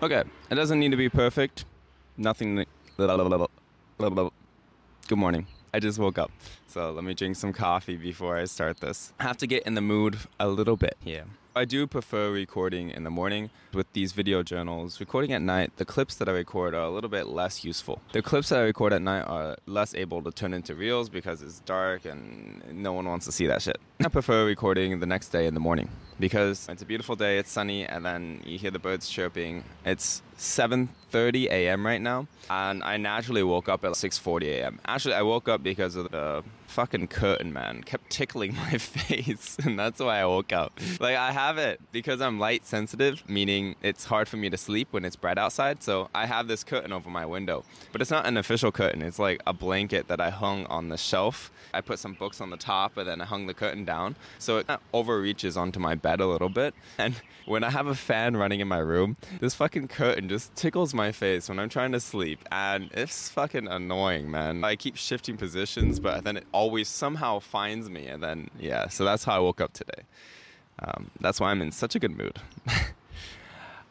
Okay, it doesn't need to be perfect. Nothing. Good morning. I just woke up, so let me drink some coffee before I start this. I have to get in the mood a little bit here. I do prefer recording in the morning. With these video journals, recording at night, the clips that I record are a little bit less useful. The clips that I record at night are less able to turn into reels because it's dark and no one wants to see that shit. I prefer recording the next day in the morning because it's a beautiful day, it's sunny, and then you hear the birds chirping. It's 7:30 a.m. right now, and I naturally woke up at 6:40 a.m. Actually, I woke up because of the fucking curtain, man. Kept tickling my face, and that's why I woke up. Like, I have it because I'm light sensitive, meaning it's hard for me to sleep when it's bright outside, so I have this curtain over my window. But it's not an official curtain, it's like a blanket that I hung on the shelf. I put some books on the top, and then I hung the curtain down, so it overreaches onto my bed a little bit. And when I have a fan running in my room, this fucking curtain just tickles my face when I'm trying to sleep, and it's fucking annoying, man. I keep shifting positions, but then it always somehow finds me, and then, yeah, so that's how I woke up today. That's why I'm in such a good mood.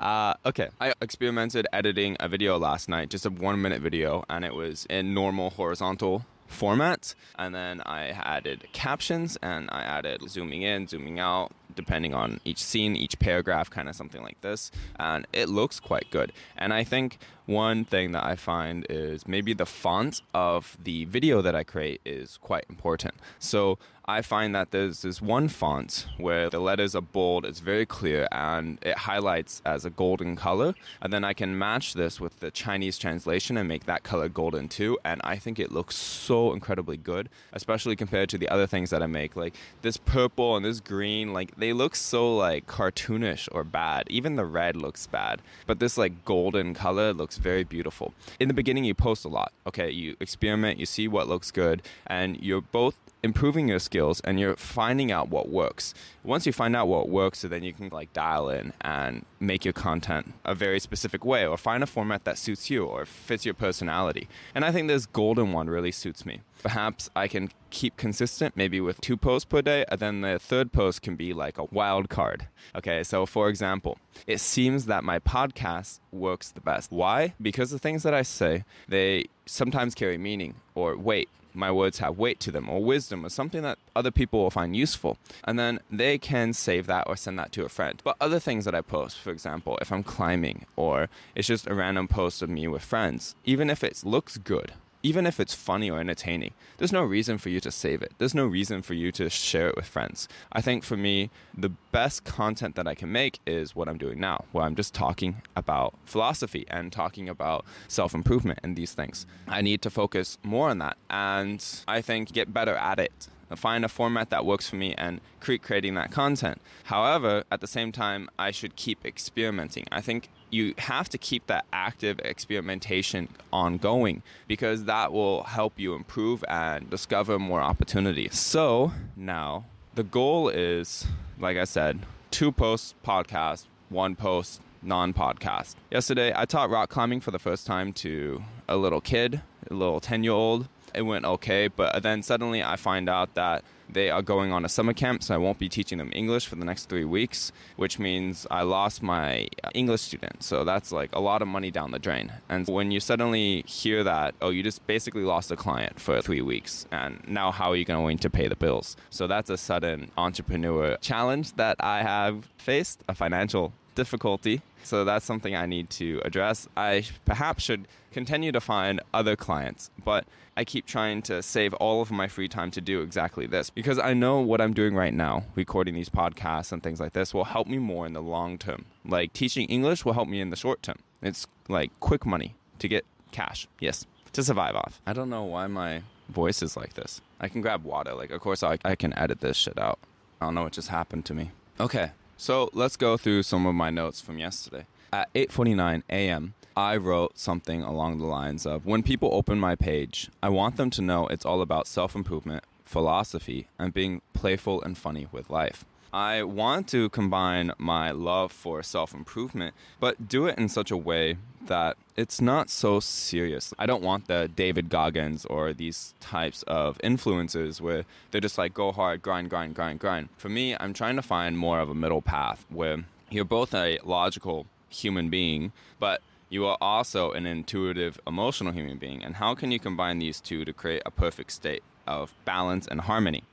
Okay, I experimented editing a video last night, just a 1-minute video, and it was in normal horizontal format, and then I added captions, and I added zooming in, zooming out, depending on each scene, each paragraph, kind of something like this, and it looks quite good. And I think one thing that I find is maybe the font of the video that I create is quite important. So I find that there's this one font where the letters are bold, it's very clear, and it highlights as a golden color. And then I can match this with the Chinese translation and make that color golden too. And I think it looks so incredibly good, especially compared to the other things that I make. Like this purple and this green, like they look so like cartoonish or bad. Even the red looks bad. But this like golden color looks very beautiful. In the beginning, you post a lot. Okay, you experiment, you see what looks good, and you're both improving your skills and you're finding out what works. Once you find out what works, so then you can like dial in and make your content a very specific way, or find a format that suits you or fits your personality. And I think this golden one really suits me. Perhaps I can keep consistent, maybe with 2 posts per day, and then the third post can be like a wild card. Okay, so for example, it seems that my podcast works the best. Why? Because the things that I say, they sometimes carry meaning or weight. My words have weight to them, or wisdom, or something that other people will find useful. And then they can save that or send that to a friend. But other things that I post, for example, if I'm climbing, or it's just a random post of me with friends, even if it looks good, even if it's funny or entertaining, there's no reason for you to save it. There's no reason for you to share it with friends. I think for me, the best content that I can make is what I'm doing now, where I'm just talking about philosophy and talking about self-improvement and these things. I need to focus more on that, and I think get better at it. Find a format that works for me and creating that content. However, at the same time, I should keep experimenting. I think you have to keep that active experimentation ongoing, because that will help you improve and discover more opportunities. So now the goal is, like I said, 2 posts podcast, 1 post non-podcast. Yesterday, I taught rock climbing for the first time to a little kid, a little 10-year-old. It went okay, but then suddenly I find out that they are going on a summer camp, so I won't be teaching them English for the next 3 weeks, which means I lost my English student. So that's like a lot of money down the drain. And when you suddenly hear that, oh, you just basically lost a client for 3 weeks, and now how are you going to pay the bills? So that's a sudden entrepreneur challenge that I have faced, a financial difficulty. So that's something I need to address. I perhaps should continue to find other clients, but I keep trying to save all of my free time to do exactly this, because I know what I'm doing right now, recording these podcasts and things like this, will help me more in the long term. Like teaching English will help me in the short term. It's like quick money to get cash, yes, to survive off. I don't know why my voice is like this. I can grab water. Like, of course, I can edit this shit out. I don't know what just happened to me. Okay. So let's go through some of my notes from yesterday. At 8:49 a.m., I wrote something along the lines of, when people open my page, I want them to know it's all about self-improvement, philosophy, and being playful and funny with life. I want to combine my love for self-improvement, but do it in such a way that it's not so serious. I don't want the David Goggins or these types of influencers where they're just like, go hard, grind, grind, grind, grind. For me, I'm trying to find more of a middle path where you're both a logical human being, but you are also an intuitive, emotional human being. And how can you combine these two to create a perfect state of balance and harmony?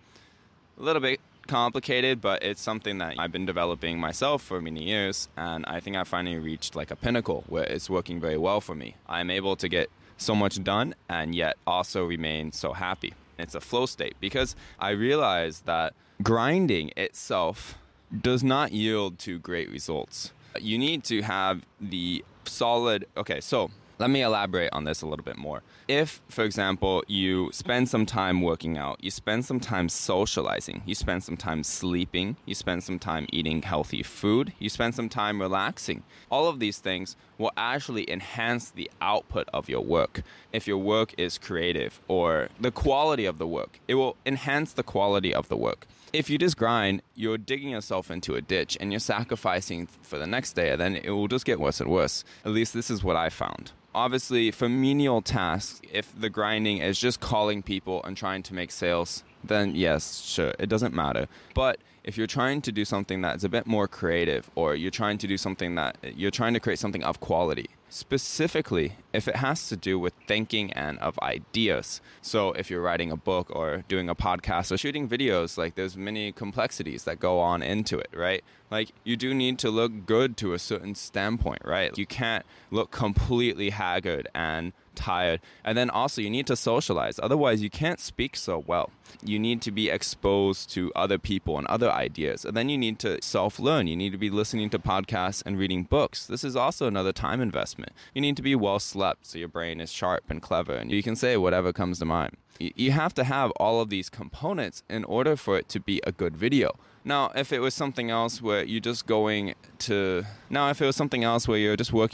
A little bit complicated, but it's something that I've been developing myself for many years, and I think I finally reached like a pinnacle where it's working very well for me. I'm able to get so much done and yet also remain so happy. It's a flow state because I realized that grinding itself does not yield to great results. You need to have the solid... Okay, so let me elaborate on this a little bit more. If, for example, you spend some time working out, you spend some time socializing, you spend some time sleeping, you spend some time eating healthy food, you spend some time relaxing, all of these things will actually enhance the output of your work. If your work is creative or the quality of the work, it will enhance the quality of the work. If you just grind, you're digging yourself into a ditch and you're sacrificing for the next day, and then it will just get worse and worse. At least this is what I found. Obviously, for menial tasks, if the grinding is just calling people and trying to make sales, then yes, sure, it doesn't matter. But if you're trying to do something that's a bit more creative, or you're trying to do something that you're trying to create something of quality, specifically if it has to do with thinking and of ideas. So if you're writing a book or doing a podcast or shooting videos, like there's many complexities that go on into it, right? Like you do need to look good to a certain standpoint, right? You can't look completely haggard and tired. And then also you need to socialize. Otherwise you can't speak so well. You need to be exposed to other people and other ideas. And then you need to self-learn. You need to be listening to podcasts and reading books. This is also another time investment. You need to be well slept so your brain is sharp and clever and you can say whatever comes to mind. You have to have all of these components in order for it to be a good video. Now, if it was something else where you're just working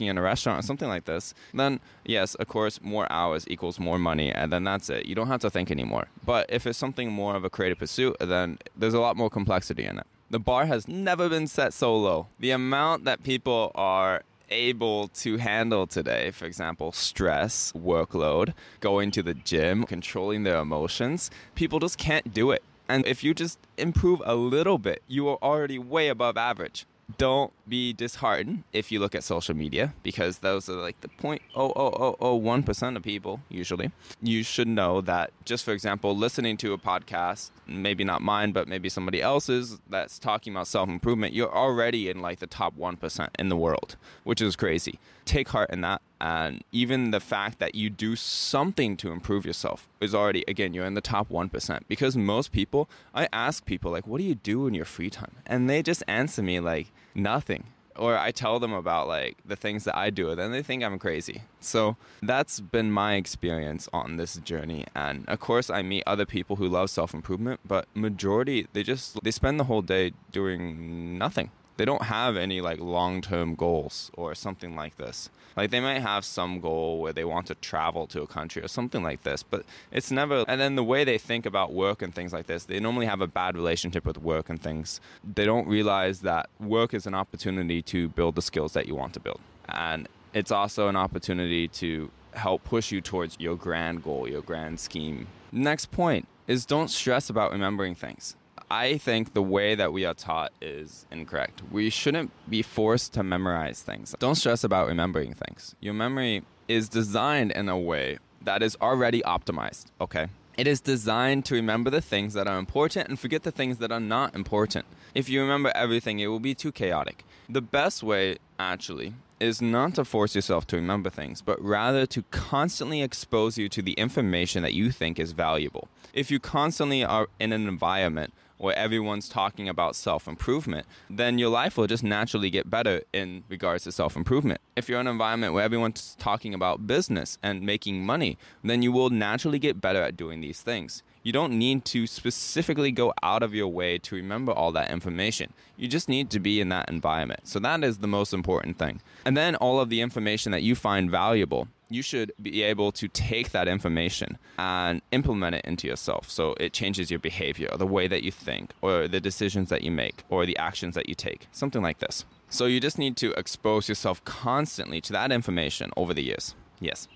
in a restaurant or something like this, then yes, of course, more hours equals more money, and then that's it. You don't have to think anymore. But if it's something more of a creative pursuit, then there's a lot more complexity in it. The bar has never been set so low. The amount that people are able to handle today, for example, stress, workload, going to the gym, controlling their emotions, people just can't do it. And if you just improve a little bit, you are already way above average. Don't be disheartened if you look at social media, because those are like the 0.00001% of people usually. You should know that just, for example, listening to a podcast, maybe not mine, but maybe somebody else's that's talking about self-improvement, you're already in like the top 1% in the world, which is crazy. Take heart in that. And even the fact that you do something to improve yourself is already, again, you're in the top 1%. Because most people, I ask people, like, what do you do in your free time? And they just answer me like, nothing. Or I tell them about like the things that I do, and then they think I'm crazy. So that's been my experience on this journey. And of course, I meet other people who love self-improvement, but majority, they spend the whole day doing nothing. They don't have any like long-term goals or something like this. Like they might have some goal where they want to travel to a country or something like this, but it's never. And then the way they think about work and things like this, they normally have a bad relationship with work and things. They don't realize that work is an opportunity to build the skills that you want to build. And it's also an opportunity to help push you towards your grand goal, your grand scheme. Next point is don't stress about remembering things. I think the way that we are taught is incorrect. We shouldn't be forced to memorize things. Don't stress about remembering things. Your memory is designed in a way that is already optimized, okay? It is designed to remember the things that are important and forget the things that are not important. If you remember everything, it will be too chaotic. The best way, actually, is not to force yourself to remember things, but rather to constantly expose you to the information that you think is valuable. If you constantly are in an environment where everyone's talking about self-improvement, then your life will just naturally get better in regards to self-improvement. If you're in an environment where everyone's talking about business and making money, then you will naturally get better at doing these things. You don't need to specifically go out of your way to remember all that information. You just need to be in that environment. So that is the most important thing. And then all of the information that you find valuable, you should be able to take that information and implement it into yourself. So it changes your behavior, or the way that you think, or the decisions that you make, or the actions that you take, something like this. So you just need to expose yourself constantly to that information over the years. Yes.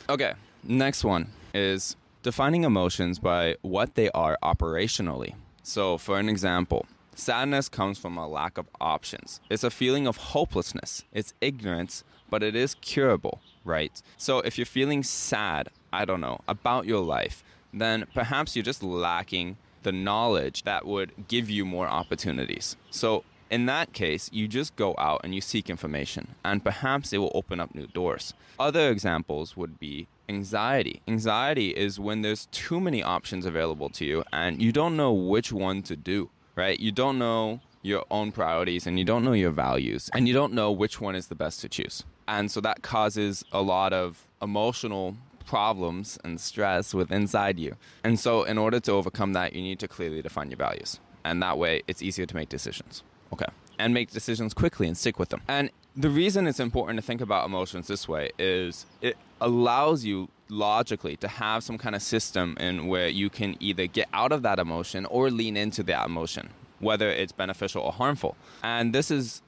Okay, next one is defining emotions by what they are operationally. So for an example, Sadness comes from a lack of options. It's a feeling of hopelessness. It's ignorance, but it is curable, right? So if you're feeling sad, I don't know, about your life, then perhaps you're just lacking the knowledge that would give you more opportunities. So in that case, you just go out and you seek information, and perhaps it will open up new doors. Other examples would be anxiety. Anxiety is when there's too many options available to you and you don't know which one to do, right? You don't know your own priorities and you don't know your values and you don't know which one is the best to choose. And so that causes a lot of emotional problems and stress with inside you. And so in order to overcome that, you need to clearly define your values. And that way it's easier to make decisions. Okay. And make decisions quickly and stick with them. And the reason it's important to think about emotions this way is it allows you logically to have some kind of system in where you can either get out of that emotion or lean into that emotion, whether it's beneficial or harmful. And this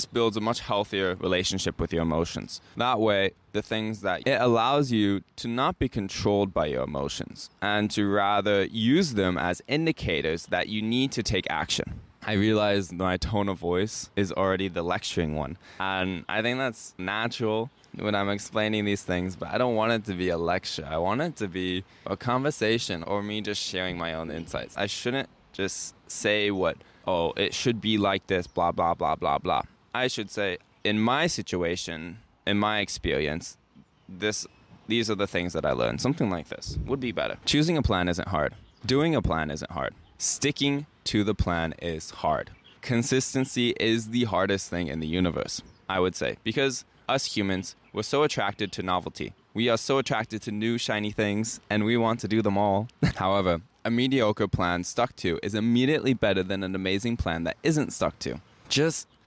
builds a much healthier relationship with your emotions. That way, it allows you to not be controlled by your emotions and to rather use them as indicators that you need to take action. I realize my tone of voice is already the lecturing one. And I think that's natural when I'm explaining these things, but I don't want it to be a lecture. I want it to be a conversation or me just sharing my own insights. I shouldn't just say it should be like this, blah, blah, blah, blah, blah. I should say, in my situation, in my experience, these are the things that I learned. Something like this would be better. Choosing a plan isn't hard. Doing a plan isn't hard. Sticking to the plan is hard. Consistency is the hardest thing in the universe, I would say, because us humans, we're so attracted to novelty. We are so attracted to new shiny things, and we want to do them all. However, a mediocre plan stuck to is immediately better than an amazing plan that isn't stuck to.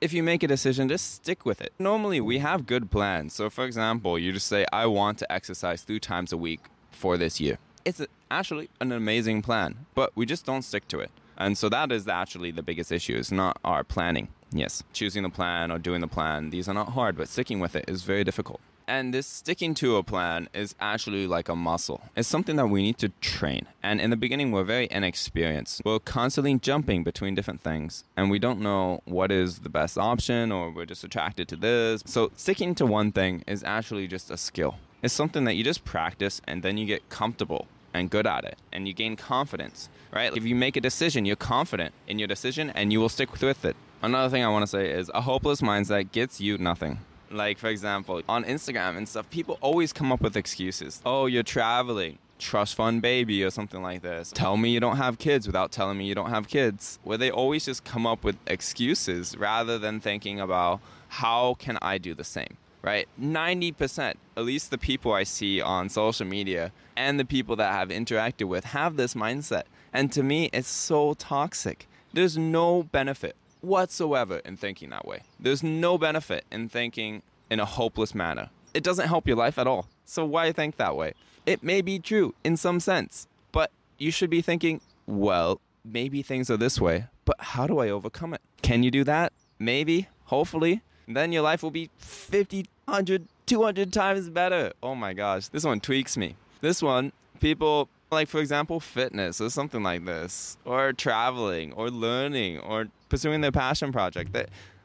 If you make a decision, just stick with it. Normally, we have good plans. So, for example, you just say, I want to exercise 3 times a week for this year. It's actually an amazing plan, but we just don't stick to it. And so that is actually the biggest issue. It's not our planning. Yes, choosing the plan or doing the plan, these are not hard, but sticking with it is very difficult. And this sticking to a plan is actually like a muscle. It's something that we need to train. And in the beginning, we're very inexperienced. We're constantly jumping between different things, and we don't know what is the best option, or we're just attracted to this. So sticking to one thing is actually just a skill. It's something that you just practice, and then you get comfortable and good at it, and you gain confidence, right? If you make a decision, you're confident in your decision, and you will stick with it. Another thing I want to say is a hopeless mindset gets you nothing. Like, for example, on Instagram and stuff, people always come up with excuses. Oh, you're traveling. Trust fund baby or something like this. Tell me you don't have kids without telling me you don't have kids. Where they always just come up with excuses rather than thinking about how can I do the same, right? 90%, at least the people I see on social media and the people that I've interacted with have this mindset. And to me, it's so toxic. There's no benefit whatsoever in thinking that way. There's no benefit in thinking in a hopeless manner. It doesn't help your life at all. So why think that way? It may be true in some sense, but you should be thinking, well, maybe things are this way, but how do I overcome it? Can you do that? Maybe, hopefully. Then your life will be 50, 100, 200 times better. Oh my gosh, this one tweaks me. This one, people, like for example, fitness or something like this, or traveling, or learning, or pursuing their passion project.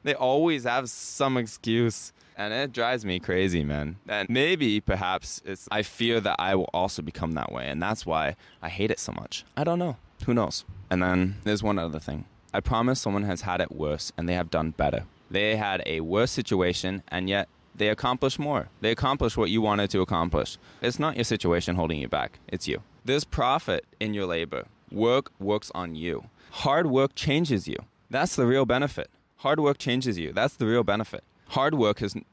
They always have some excuse, and it drives me crazy, man. And maybe, perhaps, I fear that I will also become that way, and that's why I hate it so much. I don't know. Who knows? And then there's one other thing. I promise someone has had it worse, and they have done better. They had a worse situation, and yet they accomplished more. They accomplished what you wanted to accomplish. It's not your situation holding you back. It's you. There's profit in your labor. Work works on you. Hard work changes you. That's the real benefit. Hard work changes you. That's the real benefit.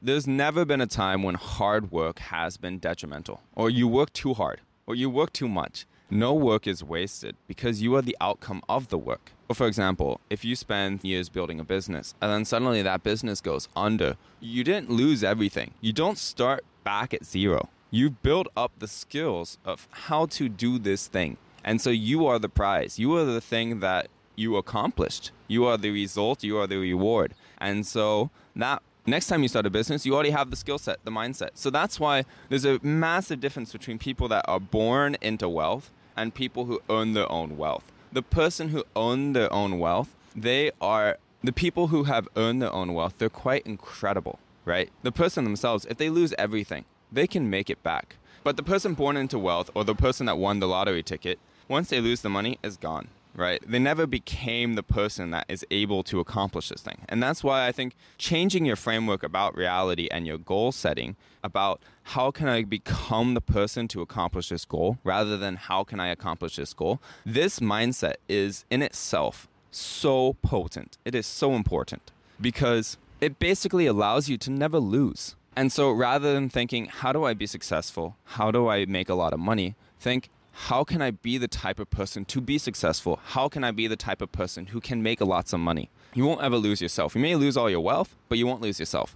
There's never been a time when hard work has been detrimental, or you work too hard, or you work too much. No work is wasted because you are the outcome of the work. For example, if you spend years building a business and then suddenly that business goes under, you didn't lose everything. You don't start back at zero. You've built up the skills of how to do this thing. And so you are the prize. You are the thing that you accomplished. You are the result. You are the reward. And so that next time you start a business, you already have the skill set, the mindset. So that's why there's a massive difference between people that are born into wealth and people who earn their own wealth. The person who earned their own wealth they are the people who have earned their own wealth. They're quite incredible, right? The person themselves, if they lose everything, they can make it back. But the person born into wealth, or the person that won the lottery ticket, once they lose the money, is gone, right? They never became the person that is able to accomplish this thing. And that's why I think changing your framework about reality and your goal setting about how can I become the person to accomplish this goal rather than how can I accomplish this goal, this mindset is in itself so potent. It is so important because it basically allows you to never lose. And so rather than thinking, how do I be successful? How do I make a lot of money? Think, how can I be the type of person to be successful? How can I be the type of person who can make lots of money? You won't ever lose yourself. You may lose all your wealth, but you won't lose yourself.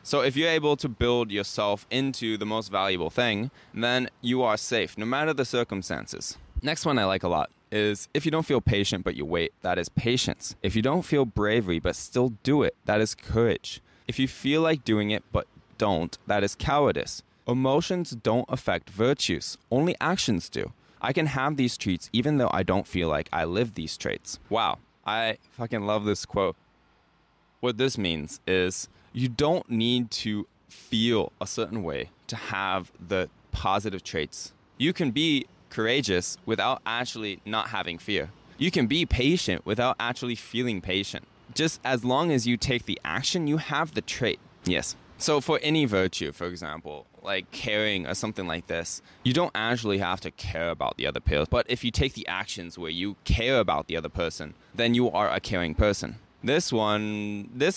So if you're able to build yourself into the most valuable thing, then you are safe, no matter the circumstances. Next one I like a lot is if you don't feel patient but you wait, that is patience. If you don't feel bravery but still do it, that is courage. If you feel like doing it but don't, that is cowardice. Emotions don't affect virtues, only actions do. I can have these traits even though I don't feel like I live these traits. Wow, I fucking love this quote. What this means is you don't need to feel a certain way to have the positive traits. You can be courageous without actually not having fear. You can be patient without actually feeling patient. Just as long as you take the action, you have the trait. Yes. So for any virtue, for example, like caring or something like this, you don't actually have to care about the other person. But if you take the actions where you care about the other person, then you are a caring person. This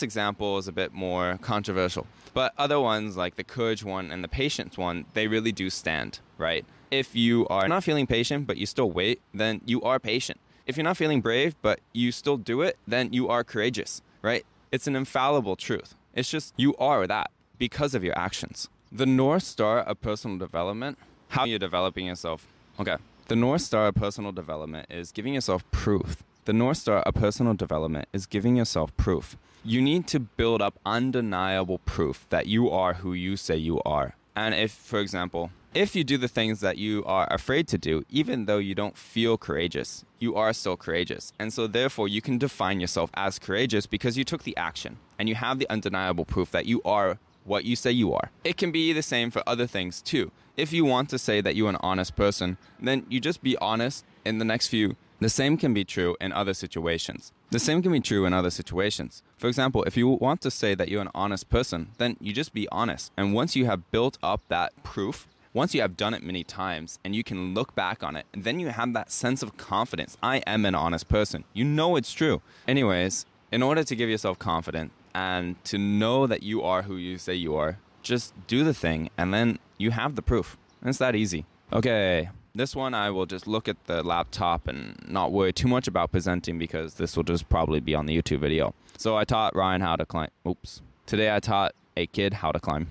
example is a bit more controversial. But other ones like the courage one and the patience one, they really do stand, right? If you are not feeling patient but you still wait, then you are patient. If you're not feeling brave but you still do it, then you are courageous, right? It's an infallible truth. It's just you are that because of your actions. The North Star of personal development, how you're developing yourself. Okay. The North Star of personal development is giving yourself proof. The North Star of personal development is giving yourself proof. You need to build up undeniable proof that you are who you say you are. And if, for example, if you do the things that you are afraid to do, even though you don't feel courageous, you are still courageous. And so therefore you can define yourself as courageous because you took the action and you have the undeniable proof that you are what you say you are. It can be the same for other things too. If you want to say that you're an honest person, then you just be honest in the next few. The same can be true in other situations. For example, if you want to say that you're an honest person, then you just be honest. And once you have built up that proof, once you have done it many times and you can look back on it, and then you have that sense of confidence. I am an honest person. You know it's true. Anyways, in order to give yourself confidence and to know that you are who you say you are, just do the thing and then you have the proof. And it's that easy. Okay, this one I will just look at the laptop and not worry too much about presenting because this will just probably be on the YouTube video. So I taught Ryan how to climb. Today I taught a kid how to climb.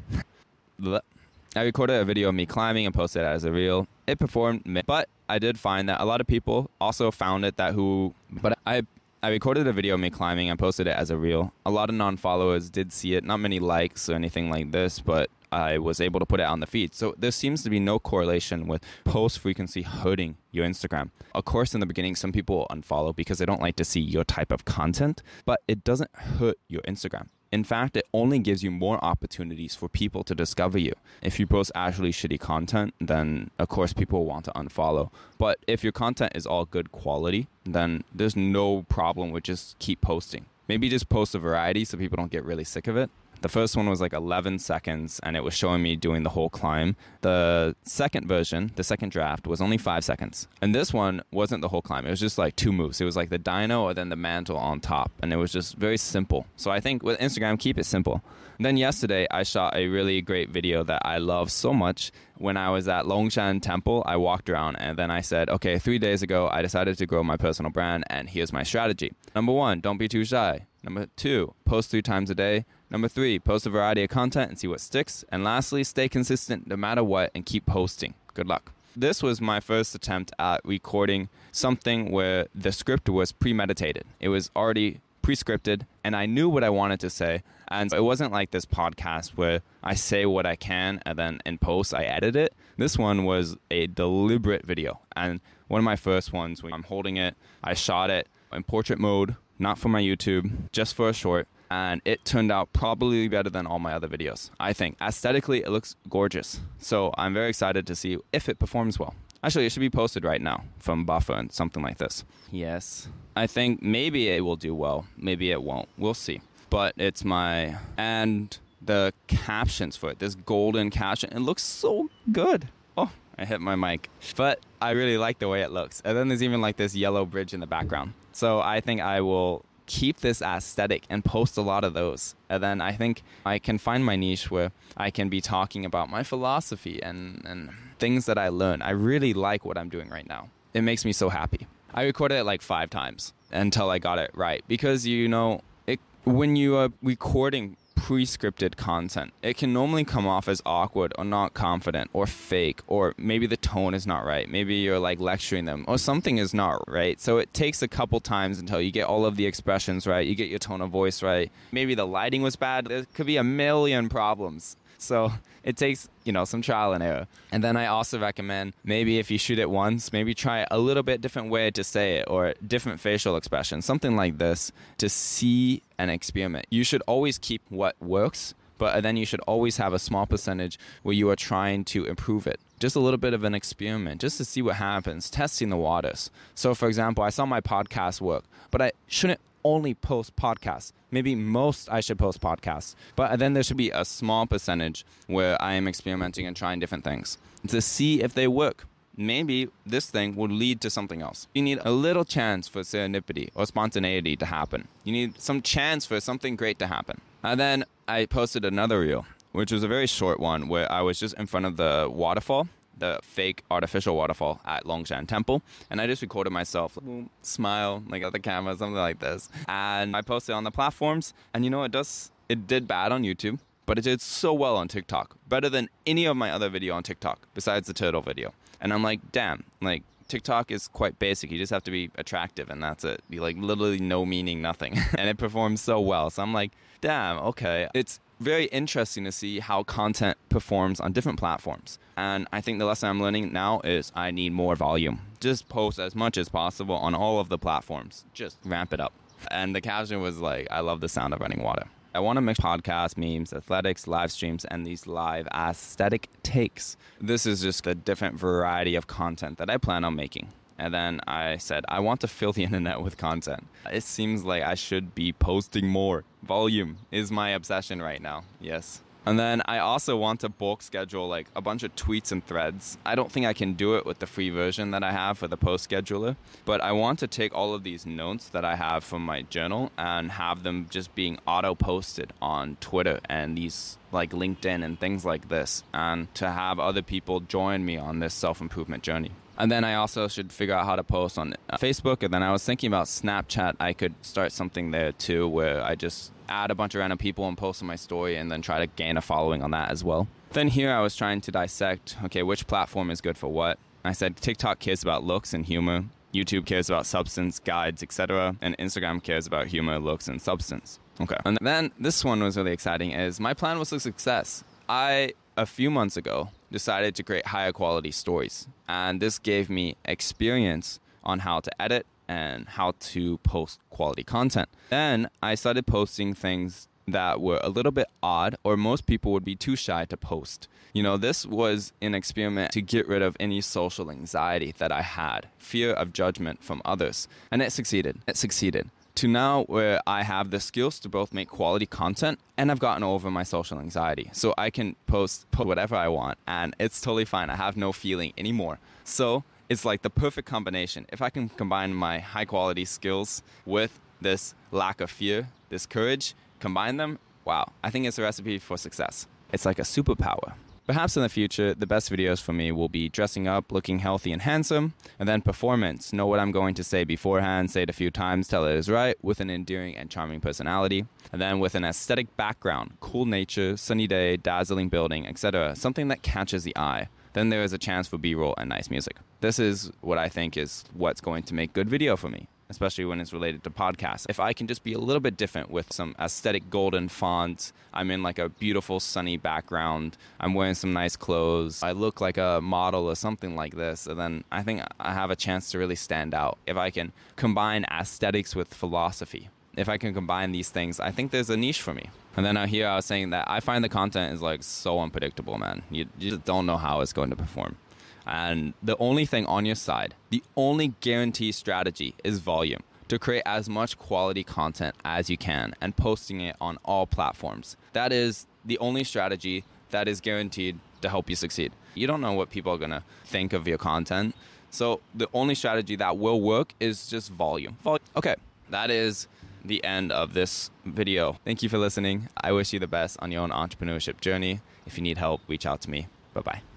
I recorded a video of me climbing and posted it as a reel. It performed, but I did find that a lot of people also found it I recorded a video of me climbing and posted it as a reel. A lot of non-followers did see it, not many likes or anything like this, but I was able to put it on the feed. So there seems to be no correlation with post frequency hurting your Instagram. Of course, in the beginning, some people unfollow because they don't like to see your type of content, but it doesn't hurt your Instagram. In fact, it only gives you more opportunities for people to discover you. If you post actually shitty content, then of course people will want to unfollow. But if your content is all good quality, then there's no problem with just keep posting. Maybe just post a variety so people don't get really sick of it. The first one was like 11 seconds and it was showing me doing the whole climb. The second version, the second draft, was only 5 seconds. And this one wasn't the whole climb. It was just like 2 moves. It was like the dyno or then the mantle on top. And it was just very simple. So I think with Instagram, keep it simple. And then yesterday, I shot a really great video that I love so much. When I was at Longshan Temple, I walked around and then I said, okay, 3 days ago, I decided to grow my personal brand and here's my strategy. Number 1, don't be too shy. Number 2, post 3 times a day. Number 3, post a variety of content and see what sticks. And lastly, stay consistent no matter what and keep posting. Good luck. This was my first attempt at recording something where the script was premeditated. It was already pre-scripted and I knew what I wanted to say. And it wasn't like this podcast where I say what I can and then in post I edit it. This one was a deliberate video. And one of my first ones, when I'm holding it, I shot it in portrait mode not for my YouTube, just for a short. And it turned out probably better than all my other videos, I think. Aesthetically, it looks gorgeous. So I'm very excited to see if it performs well. Actually, it should be posted right now from Buffer and something like this. Yes. I think maybe it will do well. Maybe it won't. We'll see. But it's my... And the captions for it, this golden caption, it looks so good. Oh, I hit my mic. But I really like the way it looks. And then there's even like this yellow bridge in the background. So I think I will keep this aesthetic and post a lot of those. And then I think I can find my niche where I can be talking about my philosophy and things that I learned. I really like what I'm doing right now. It makes me so happy. I recorded it like 5 times until I got it right. Because, when you are recording pre-scripted content, it can normally come off as awkward or not confident or fake, or maybe the tone is not right. Maybe you're like lecturing them or something is not right. So it takes a couple times until you get all of the expressions right, you get your tone of voice right. Maybe the lighting was bad. There could be a million problems. So it takes, some trial and error. And then I also recommend maybe if you shoot it once, maybe try a little bit different way to say it or different facial expression, something like this, to see and experiment. You should always keep what works, but then you should always have a small percentage where you are trying to improve it. Just a little bit of an experiment, just to see what happens, testing the waters. So for example, I saw my podcast work, but I shouldn't only post podcasts. Maybe I should post podcasts. But then there should be a small percentage where I am experimenting and trying different things to see if they work. Maybe this thing will lead to something else. You need a little chance for serendipity or spontaneity to happen. You need some chance for something great to happen. And then I posted another reel, which was a very short one where I was just in front of the waterfall, the fake artificial waterfall at Longshan Temple, and I just recorded myself, smile like at the camera, something like this, and I posted on the platforms. And it did bad on YouTube, but it did so well on TikTok, better than any of my other video on TikTok besides the turtle video. And I'm like, damn, like TikTok is quite basic. You just have to be attractive and that's it. Be like literally no meaning, nothing. And it performs so well. So I'm like, damn, okay. It's very interesting to see how content performs on different platforms. And I think the lesson I'm learning now is I need more volume. Just post as much as possible on all of the platforms. Just ramp it up. And the caption was like, I love the sound of running water. I want to mix podcasts, memes, athletics, live streams, and these live aesthetic takes. This is just a different variety of content that I plan on making. And then I said, I want to fill the internet with content. It seems like I should be posting more. Volume is my obsession right now. Yes. And then I also want to bulk schedule like a bunch of tweets and threads. I don't think I can do it with the free version that I have for the post scheduler, but I want to take all of these notes that I have from my journal and have them just being auto posted on Twitter and these like LinkedIn and things like this, and to have other people join me on this self-improvement journey. And then I also should figure out how to post on Facebook. And then I was thinking about Snapchat. I could start something there too, where I just add a bunch of random people and post on my story and then try to gain a following on that as well. Then here I was trying to dissect, okay, which platform is good for what? I said TikTok cares about looks and humor. YouTube cares about substance, guides, etc. And Instagram cares about humor, looks, and substance. Okay. And then this one was really exciting is my plan was a success. A few months ago, decided to create higher quality stories. And this gave me experience on how to edit and how to post quality content. Then I started posting things that were a little bit odd, or most people would be too shy to post. This was an experiment to get rid of any social anxiety that I had, fear of judgment from others. And it succeeded. To now where I have the skills to both make quality content and I've gotten over my social anxiety. So I can post whatever I want and it's totally fine. I have no feeling anymore. So it's like the perfect combination. If I can combine my high quality skills with this lack of fear, this courage, combine them, wow, I think it's a recipe for success. It's like a superpower. Perhaps in the future, the best videos for me will be dressing up, looking healthy and handsome, and then performance. Know what I'm going to say beforehand, say it a few times till it is right, with an endearing and charming personality. And then with an aesthetic background, cool nature, sunny day, dazzling building, etc. Something that catches the eye. Then there is a chance for B-roll and nice music. This is what I think is what's going to make good video for me. especially when it's related to podcasts. If I can just be a little bit different with some aesthetic golden fonts, I'm in like a beautiful sunny background, I'm wearing some nice clothes, I look like a model or something like this, and then I think I have a chance to really stand out. If I can combine aesthetics with philosophy, if I can combine these things, I think there's a niche for me. And then here I was saying that I find the content is like so unpredictable, man. You just don't know how it's going to perform. And the only thing on your side, the only guaranteed strategy is volume. To create as much quality content as you can and posting it on all platforms. That is the only strategy that is guaranteed to help you succeed. You don't know what people are going to think of your content. So the only strategy that will work is just volume. Okay, that is the end of this video. Thank you for listening. I wish you the best on your own entrepreneurship journey. If you need help, reach out to me. Bye-bye.